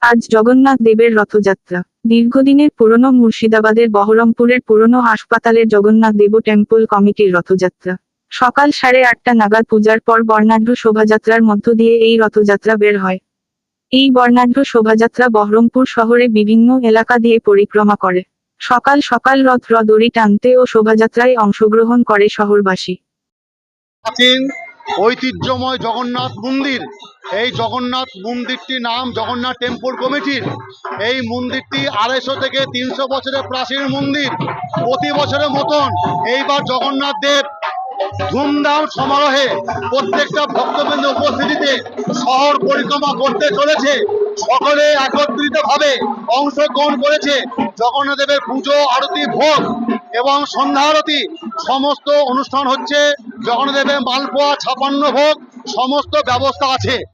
আজ জগন্নাথ দেবের রথযাত্রা। দীর্ঘদিনের পুরনো মুর্শিদাবাদের বহরমপুরের পুরনো হাসপাতালের জগন্নাথ দেব টেম্পল কমিটির রথযাত্রা। সকাল 8:30 নাগাদ পূজার পর বর্ণাঢ্য শোভাযাত্রার মধ্য দিয়ে এই রথযাত্রা বের হয়। এই বর্ণাঢ্য শোভাযাত্রা বহরমপুর শহরে বিভিন্ন এলাকা দিয়ে পরিক্রমা করে। সকাল সকাল দড়ি টানতে ও শোভাযাত্রায় অংশগ্রহণ করে শহরবাসী। প্রাচীন ঐতিহ্যময় জগন্নাথ মন্দির, এই জগন্নাথ মন্দিরটির নাম জগন্নাথ টেম্পল কমিটির। এই মন্দিরটি 250 থেকে 300 বছরের প্রাচীন মন্দির। প্রতি বছরের মতন এইবার জগন্নাথ দেব ধুমধাম সমারোহে প্রত্যেকটা ভক্তবৃন্দ উপস্থিতিতে শহর পরিক্রমা করতে চলেছে। সকলে একত্রিতভাবে অংশগ্রহণ করেছে। জগন্নাথ দেবের পুজো, আরতি, ভোগ এবং সন্ধ্যা আরতি সমস্ত অনুষ্ঠান হচ্ছে। জগন্নাথ দেবের মালপোয়া, 56 ভোগ সমস্ত ব্যবস্থা আছে।